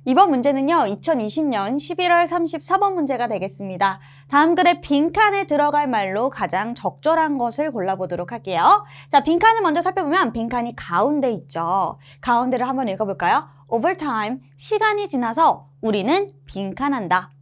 이번 문제는요, 2020년 11월 34번 문제가 되겠습니다. 다음 글의 빈칸에 들어갈 말로 가장 적절한 것을 골라보도록 할게요. 자, 빈칸을 먼저 살펴보면 빈칸이 가운데 있죠. 가운데를 한번 읽어볼까요? Over time, 시간이 지나서 우리는 빈칸한다.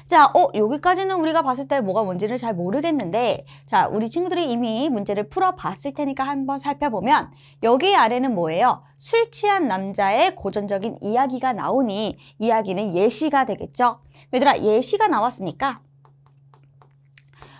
자, 여기까지는 우리가 봤을 때 뭐가 뭔지를 잘 모르겠는데, 자, 우리 친구들이 이미 문제를 풀어봤을 테니까 한번 살펴보면, 여기 아래는 뭐예요? 술 취한 남자의 고전적인 이야기가 나오니, 이야기는 예시가 되겠죠? 얘들아, 예시가 나왔으니까,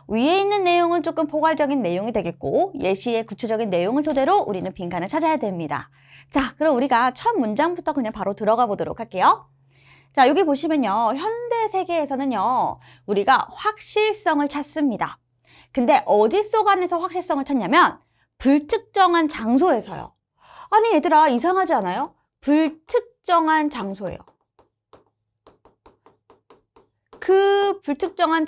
위에 있는 내용은 조금 포괄적인 내용이 되겠고, 예시의 구체적인 내용을 토대로 우리는 빈칸을 찾아야 됩니다. 자, 그럼 우리가 첫 문장부터 그냥 바로 들어가 보도록 할게요. 자, 여기 보시면요. 현대 세계에서는요. 우리가 확실성을 찾습니다. 근데 어디서 안에서 확실성을 찾냐면 불특정한 장소에서요. 아니 얘들아 이상하지 않아요? 불특정한 장소예요. 그 불특정한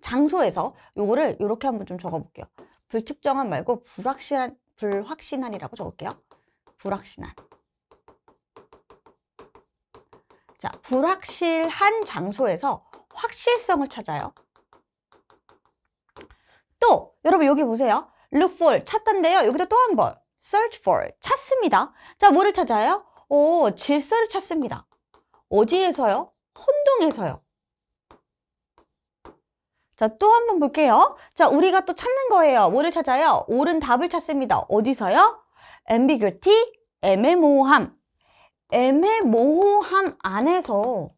장소에서 요거를 이렇게 한번 좀 적어볼게요. 불특정한 말고 불확신한이라고 적을게요. 불확신한. 자, 불확실한 장소에서 확실성을 찾아요. 또 여러분 여기 보세요. Look for 찾던데요. 여기도 또 한 번 search for 찾습니다. 자, 뭐를 찾아요? 질서를 찾습니다. 어디에서요? 혼동에서요. 자, 또 한 번 볼게요. 자, 우리가 또 찾는 거예요. 뭐를 찾아요? 옳은 답을 찾습니다. 어디서요? ambiguity, 애매모호함. 애매모호함 안에서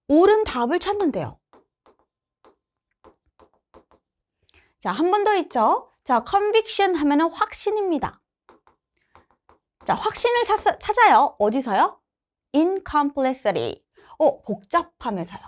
옳은 답을 찾는데요. 자, 한 번 더 있죠? 자, conviction 하면은 확신입니다. 자, 확신을 찾아요. 어디서요? incomplexity. 복잡함에서요.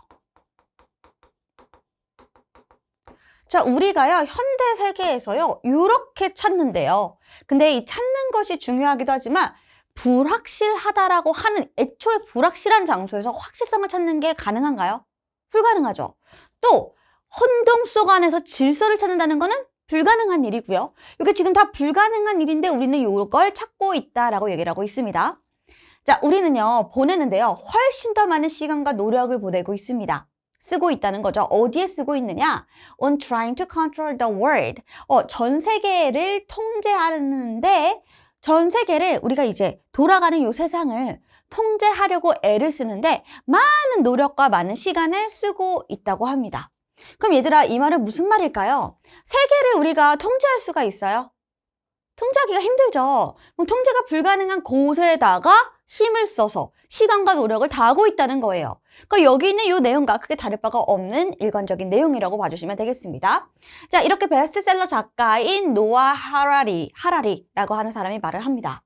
자, 우리가요, 현대 세계에서요, 이렇게 찾는데요. 근데 이 찾는 것이 중요하기도 하지만 불확실하다라고 하는 애초에 불확실한 장소에서 확실성을 찾는 게 가능한가요? 불가능하죠. 또 혼동 속 안에서 질서를 찾는다는 거는 불가능한 일이고요. 이게 지금 다 불가능한 일인데 우리는 이걸 찾고 있다라고 얘기를 하고 있습니다. 자, 우리는요 보내는데요 훨씬 더 많은 시간과 노력을 보내고 있습니다. 쓰고 있다는 거죠. 어디에 쓰고 있느냐? On trying to control the world. 전 세계를 통제하는데 전 세계를 우리가 이제 돌아가는 이 세상을 통제하려고 애를 쓰는데 많은 노력과 많은 시간을 쓰고 있다고 합니다. 그럼 얘들아 이 말은 무슨 말일까요? 세계를 우리가 통제할 수가 있어요? 통제하기가 힘들죠. 그럼 통제가 불가능한 곳에다가 힘을 써서 시간과 노력을 다하고 있다는 거예요. 그러니까 여기 있는 이 내용과 크게 다를 바가 없는 일관적인 내용이라고 봐주시면 되겠습니다. 자, 이렇게 베스트셀러 작가인 노아 하라리라고 하는 사람이 말을 합니다.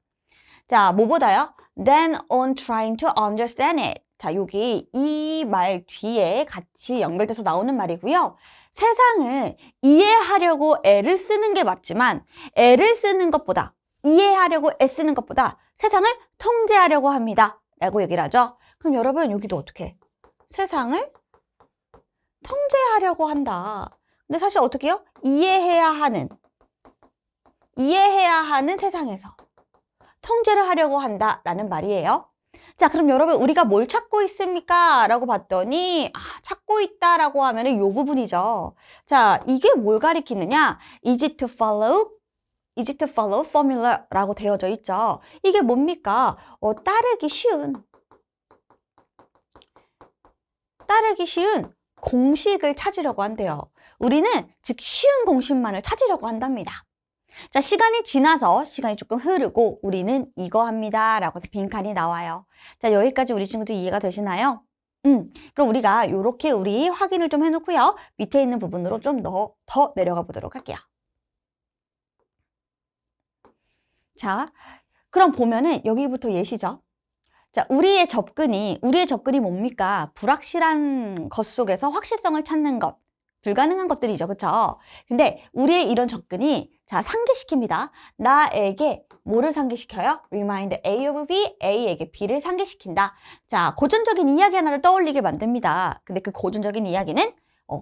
자, 뭐보다요? Then on trying to understand it. 자, 여기 이 말 뒤에 같이 연결돼서 나오는 말이고요. 세상을 이해하려고 애를 쓰는 게 맞지만 애를 쓰는 것보다 이해하려고 애쓰는 것보다 세상을 통제하려고 합니다. 라고 얘기를 하죠. 그럼 여러분 여기도 어떻게? 세상을 통제하려고 한다. 근데 사실 어떻게 해요? 이해해야 하는 세상에서 통제를 하려고 한다라는 말이에요. 자, 그럼 여러분 우리가 뭘 찾고 있습니까? 라고 봤더니 찾고 있다라고 하면은 이 부분이죠. 자, 이게 뭘 가리키느냐? easy to follow formula라고 되어져 있죠. 이게 뭡니까? 따르기 쉬운 공식을 찾으려고 한대요. 우리는 즉 쉬운 공식만을 찾으려고 한답니다. 자, 시간이 지나서 시간이 조금 흐르고 우리는 이거 합니다 라고 해서 빈칸이 나와요. 자, 여기까지 우리 친구들 이해가 되시나요? 그럼 우리가 이렇게 우리 확인을 좀 해놓고요. 밑에 있는 부분으로 좀 더 내려가 보도록 할게요. 자, 그럼 보면은 여기부터 예시죠. 자, 우리의 접근이 뭡니까? 불확실한 것 속에서 확실성을 찾는 것. 불가능한 것들이죠. 그쵸? 근데 우리의 이런 접근이 자, 상기시킵니다. 나에게 뭐를 상기시켜요? Remind A of B, A에게 B를 상기시킨다. 자, 고전적인 이야기 하나를 떠올리게 만듭니다. 근데 그 고전적인 이야기는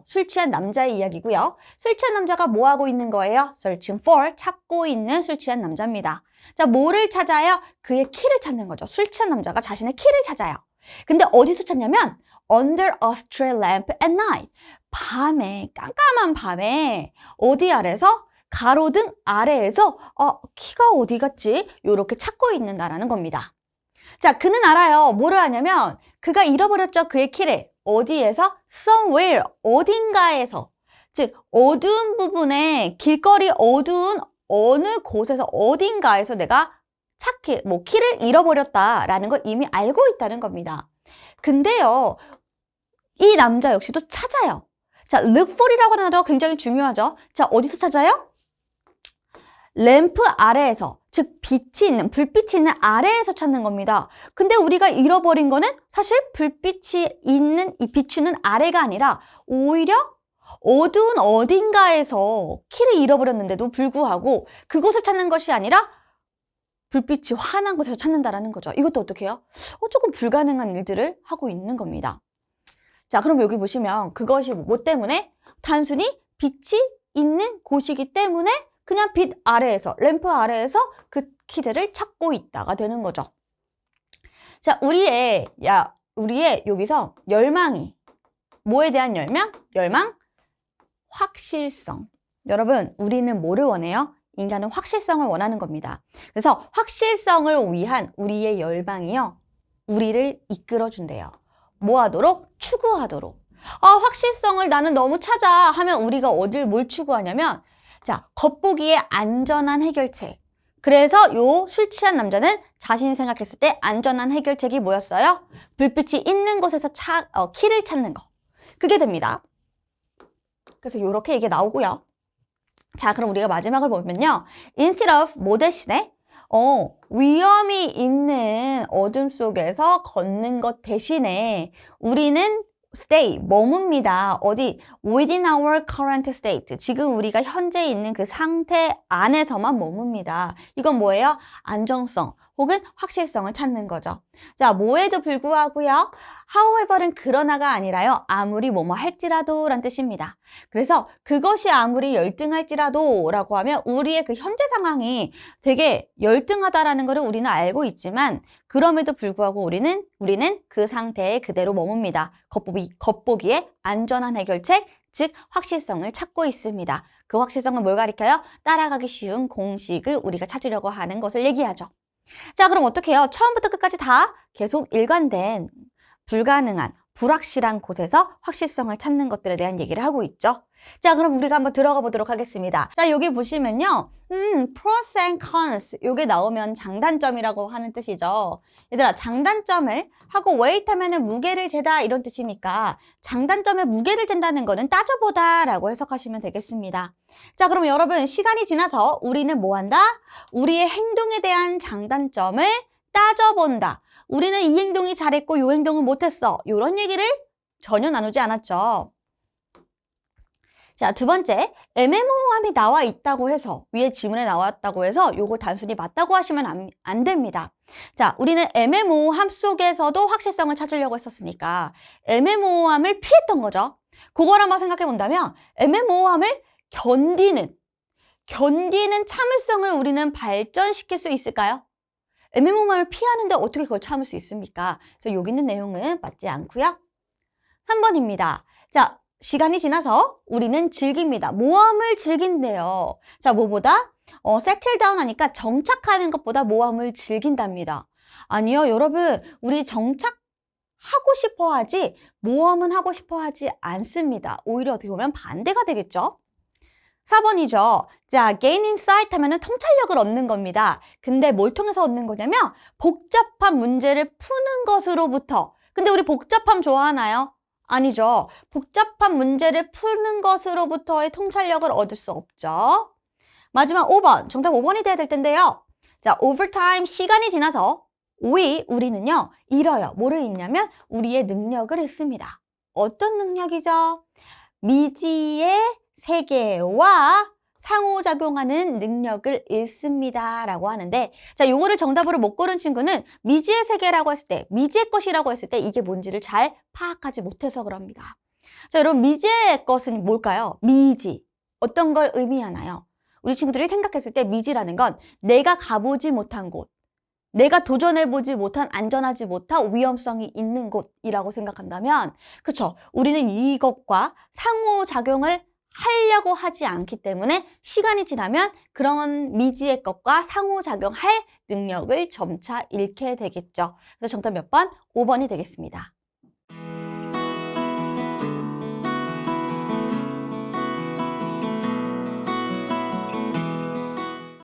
술 취한 남자의 이야기고요. 술 취한 남자가 뭐 하고 있는 거예요? Searching for, 찾고 있는 술 취한 남자입니다. 자, 뭐를 찾아요? 그의 키를 찾는 거죠. 술 취한 남자가 자신의 키를 찾아요. 근데 어디서 찾냐면 under a street lamp at night. 밤에, 깜깜한 밤에 어디 아래서? 가로등 아래에서 키가 어디 갔지? 요렇게 찾고 있는다라는 겁니다. 자, 그는 알아요. 뭐를 하냐면 그가 잃어버렸죠. 그의 키를. 어디에서? somewhere, 어딘가에서. 즉, 어두운 부분에 길거리 어두운 어느 곳에서 어딘가에서 내가 키를 잃어버렸다라는 걸 이미 알고 있다는 겁니다. 근데요, 이 남자 역시도 찾아요. 자, look for이라고 하는 단어가 굉장히 중요하죠. 자, 어디서 찾아요? 램프 아래에서, 즉 불빛이 있는 아래에서 찾는 겁니다. 근데 우리가 잃어버린 거는 사실 불빛이 있는 이 비추는 아래가 아니라 오히려 어두운 어딘가에서 키를 잃어버렸는데도 불구하고 그곳을 찾는 것이 아니라 불빛이 환한 곳에서 찾는다라는 거죠. 이것도 어떻게 해요? 조금 불가능한 일들을 하고 있는 겁니다. 자, 그럼 여기 보시면 그것이 뭐 때문에? 단순히 빛이 있는 곳이기 때문에 그냥 빛 아래에서, 램프 아래에서 그 키들을 찾고 있다가 되는 거죠. 자, 우리의 여기서 열망이, 뭐에 대한 열망? 확실성. 여러분, 우리는 뭐를 원해요? 인간은 확실성을 원하는 겁니다. 그래서 확실성을 위한 우리의 열망이요, 우리를 이끌어준대요. 뭐 하도록? 추구하도록. 확실성을 나는 너무 찾아 하면 우리가 뭘 추구하냐면, 자, 겉보기에 안전한 해결책. 그래서 요 술 취한 남자는 자신이 생각했을 때 안전한 해결책이 뭐였어요? 불빛이 있는 곳에서 키를 찾는 거. 그게 됩니다. 그래서 요렇게 이게 나오고요. 자, 그럼 우리가 마지막을 보면요. instead of 뭐 대신에 위험이 있는 어둠 속에서 걷는 것 대신에 우리는 stay, 머뭅니다. 어디? within our current state. 지금 우리가 현재 있는 그 상태 안에서만 머뭅니다. 이건 뭐예요? 안정성 혹은 확실성을 찾는 거죠. 자, 뭐에도 불구하고요. however는 그러나가 아니라요. 아무리 뭐뭐 할지라도 라는 뜻입니다. 그래서 그것이 아무리 열등할지라도 라고 하면 우리의 그 현재 상황이 되게 열등하다라는 것을 우리는 알고 있지만 그럼에도 불구하고 우리는 그 상태에 그대로 머뭅니다. 겉보기에 안전한 해결책, 즉 확실성을 찾고 있습니다. 그 확실성은 뭘 가리켜요? 따라가기 쉬운 공식을 우리가 찾으려고 하는 것을 얘기하죠. 자, 그럼 어떻게 해요? 처음부터 끝까지 다 계속 일관된 불가능한, 불확실한 곳에서 확실성을 찾는 것들에 대한 얘기를 하고 있죠. 자, 그럼 우리가 한번 들어가 보도록 하겠습니다. 자, 여기 보시면요. pros and cons. 요게 나오면 장단점이라고 하는 뜻이죠. 얘들아, 장단점을 하고 weight 하면은 무게를 재다 이런 뜻이니까 장단점에 무게를 잰다는 거는 따져보다 라고 해석하시면 되겠습니다. 자, 그럼 여러분, 시간이 지나서 우리는 뭐 한다? 우리의 행동에 대한 장단점을 따져본다. 우리는 이 행동이 잘했고 이 행동을 못했어. 이런 얘기를 전혀 나누지 않았죠. 자, 두 번째, 애매모호함이 나와 있다고 해서, 위에 지문에 나왔다고 해서 요걸 단순히 맞다고 하시면 안 됩니다. 자, 우리는 애매모호함 속에서도 확실성을 찾으려고 했었으니까 애매모호함을 피했던 거죠. 그걸 한번 생각해 본다면 애매모호함을 견디는 참을성을 우리는 발전시킬 수 있을까요? 애매모호함을 피하는데 어떻게 그걸 참을 수 있습니까? 그래서 여기 있는 내용은 맞지 않고요. 3번입니다. 자, 시간이 지나서 우리는 즐깁니다. 모험을 즐긴대요. 자, 뭐보다? settle down 하니까 정착하는 것보다 모험을 즐긴답니다. 아니요, 여러분, 우리 정착하고 싶어 하지 모험은 하고 싶어 하지 않습니다. 오히려 어떻게 보면 반대가 되겠죠? 4번이죠. 자, gain insight 하면은 통찰력을 얻는 겁니다. 근데 뭘 통해서 얻는 거냐면 복잡한 문제를 푸는 것으로부터. 근데 우리 복잡함 좋아하나요? 아니죠. 복잡한 문제를 푸는 것으로부터의 통찰력을 얻을 수 없죠. 마지막 5번. 정답 5번이 돼야 될 텐데요. 자, over time, 시간이 지나서 우리는요, 잃어요. 뭐를 잃냐면 우리의 능력을 잃습니다. 어떤 능력이죠? 미지의 세계와 상호작용하는 능력을 잃습니다 라고 하는데, 자, 요거를 정답으로 못 고른 친구는 미지의 세계라고 했을 때, 미지의 것이라고 했을 때 이게 뭔지를 잘 파악하지 못해서 그럽니다. 자, 여러분 미지의 것은 뭘까요? 미지. 어떤 걸 의미하나요? 우리 친구들이 생각했을 때 미지라는 건 내가 가보지 못한 곳, 내가 도전해보지 못한 안전하지 못한 위험성이 있는 곳이라고 생각한다면 그쵸? 우리는 이것과 상호작용을 하려고 하지 않기 때문에 시간이 지나면 그런 미지의 것과 상호작용할 능력을 점차 잃게 되겠죠. 그래서 정답 몇 번? 5번이 되겠습니다.